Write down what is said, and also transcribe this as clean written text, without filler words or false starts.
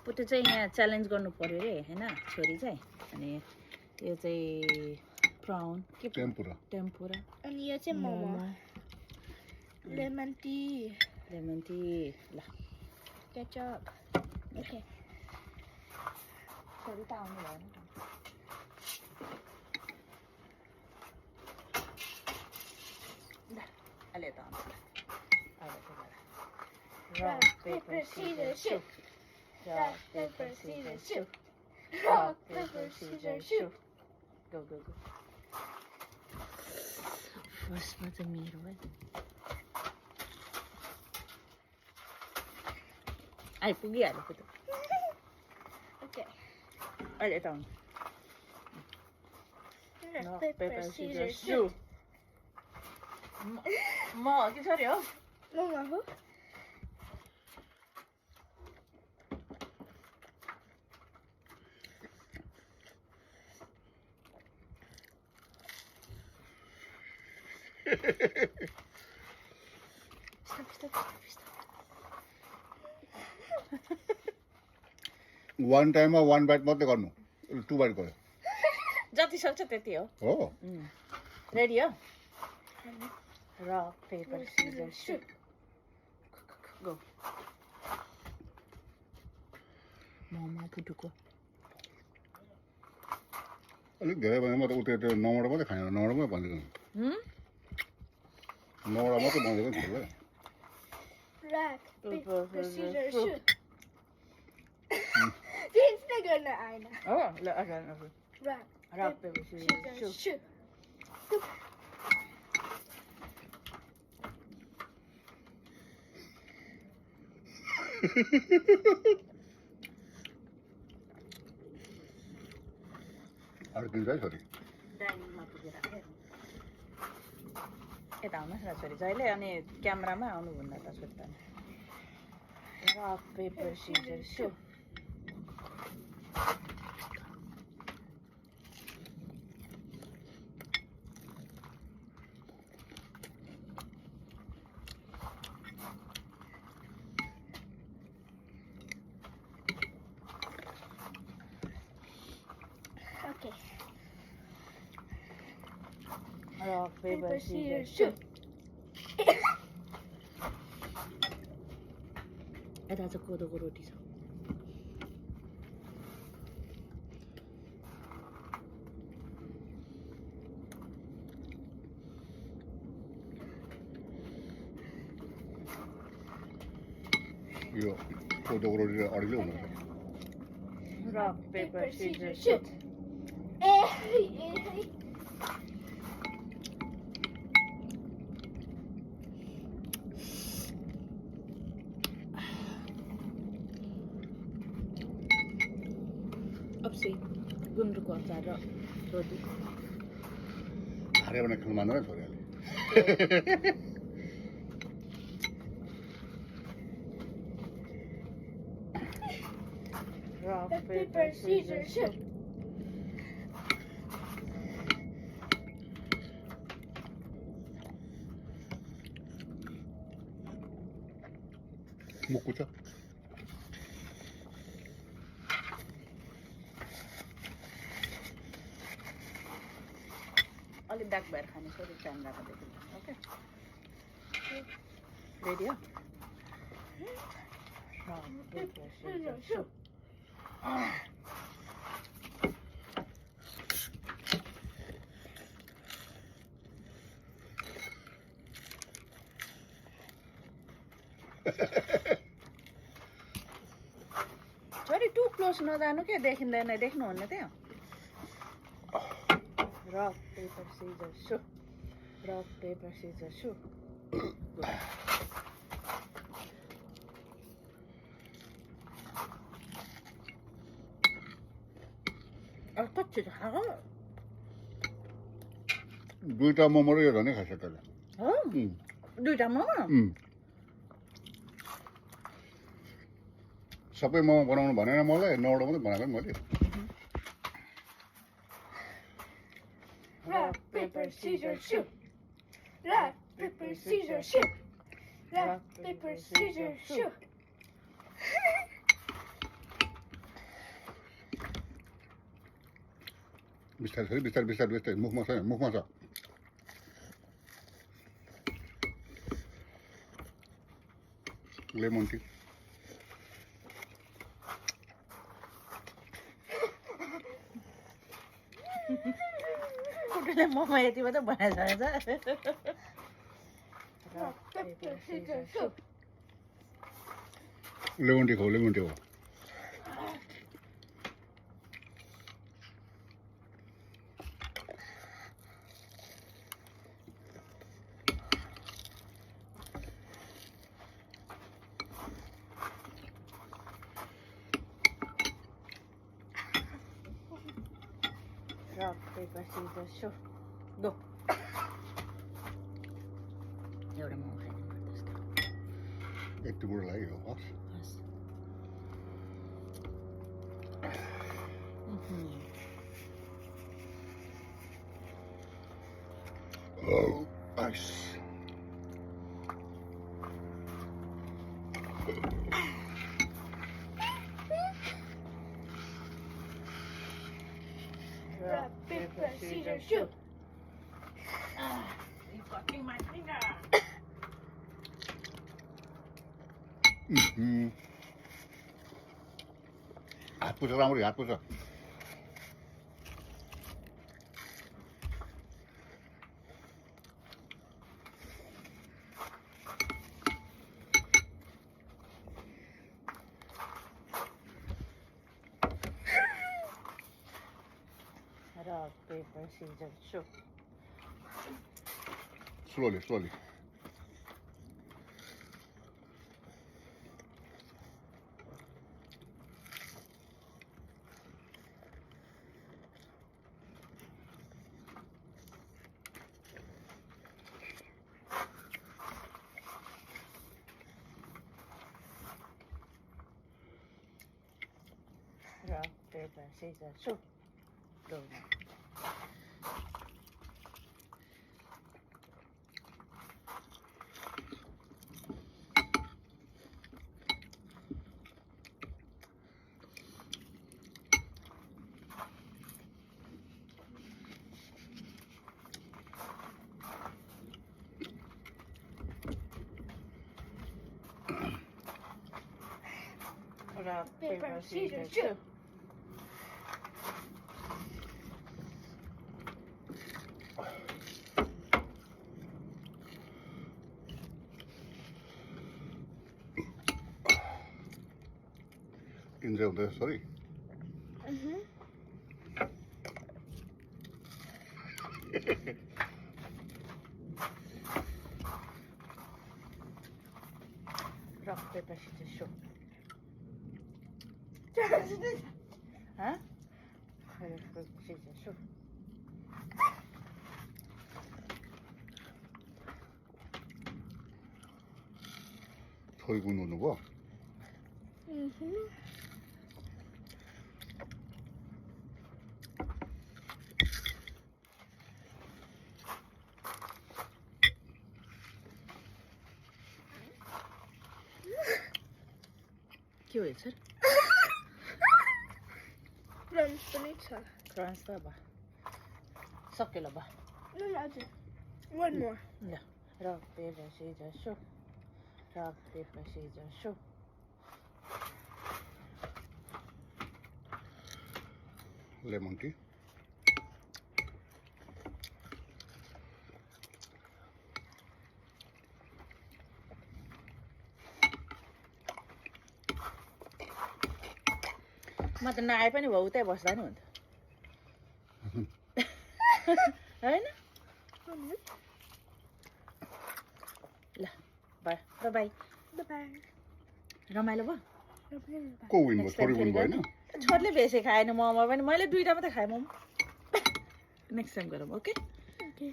पुटे चाहिँ यहाँ च्यालेन्ज गर्नु पर्यो रे हैन छोरी चाहिँ अनि यो चाहिँ प्राउन के टेम्पुरा अनि यो चाहिँ मोमो लेमन टी ल केचप ओके छोरी त आउनु भएन अहिले त आउनु rock paper scissors shoot rock paper scissors shoot go फर्स्टमा चाहिँ मेरो है आइपुगिहालेको त ओके अहिले त आउनु rock paper scissors shoot म कि छोरी हो मोमो हो One time or one bite मात्रै गर्नु 2 bite गर्यो जति सक्छ त्यति हो रेडी हो रक पेपर सिजर सुट गो मोमो पुटुको अलिक धेरै भने म त उतै त्यो 9 वटा मात्रै खाएन 9 वटा मात्रै भनेको 9 वटा मात्रै भनेको नि छोरा rock paper scissors shoot त्यस्तै गर्न आएन हो ल अगाडि rock रक पेपर सिजर shoot अड्किन्छ है छोरी डाइनिङमा पुगेर यता आउनुहोस् न छोरी जहिले अनि क्यामेरामा आउनुभन्दा त छोरी त rock paper scissor shoot okay rock paper scissors shoot यता चाहिँ कोदोको रोटी छ यो कोदोको रोटी अडिलो हुनुहुन्छ rock paper scissors shoot अप्सी गुन्द्रुकको अचार र रोटी हारे भने खानु मान्दैन छोरीहरूले rock paper scissors shoot मुक्कु छ अलिक डाक भएर खाने छोरी क्यामेरामा देखिन्छ ओके रेडी हो rock paper scissors shoot छोरी टु क्लोज नजानु के देखिँदैन देख्नुहुन्न त्यहाँ रक पेपर सिजर सु रक पेपर सिजर सु कति खाएको दुईटा मोमो र यो झनै खाइछ तैँले हो दुईटा मोमो सबै मोमो बनाउनु भनेन मलाई 9 वटा मात्रै बनाएको नि मैले rock paper scissors shoot rock paper scissors shoot rock paper scissors shoot बिस्तारै बिस्तारै बिस्तारै बिस्तारै मुखमा छ मुखमा छ लेमन टी कुटुले मोमो यति मात्रै बनाइसकेछ Rock, paper, scissors, shoot. Lemon T खाऊ लेमन टी हो Rock, paper, scissors, shoot. Go. एउटा मोमो खाइदिनु पर्छ यति बुढो लाग्यो हस् Oh, nice. Rock, paper, scissors, shoot. You cutting my finger. हात पुछ राम्ररी हात पुछ Rock, paper, scissors, shoot. slowly slowly Rock, paper, scissors, shoot. Go now. Rock, paper, scissors, shoot. Enjoy हुँदैछ सरी Rock, paper, scissors, shoot. Huh? Huh? Rock, paper, scissors, shoot. छोरी गुण हुनुभयो के हो सर Crumbs पनि छ. क्रन्च त अब सक्यो ल अब No, हजुर. One more. ल Rock, paper, scissors, shoot. Rock, paper, scissors, shoot. Lemon tea म त नआए पनि भयो उतै बस्दा नि हुन्थ्यो होइन ल बाई बाई Bye-bye. रमाइलो भयो Bye-bye. को विन भयो Next time छोरी विन फेरि भएन छोरीले बेसी खाएन मोमो पनि मैले दुईवटा मात्रै खाएँ मोमो नेक्स्ट टाइम गरौँ ओके Okay.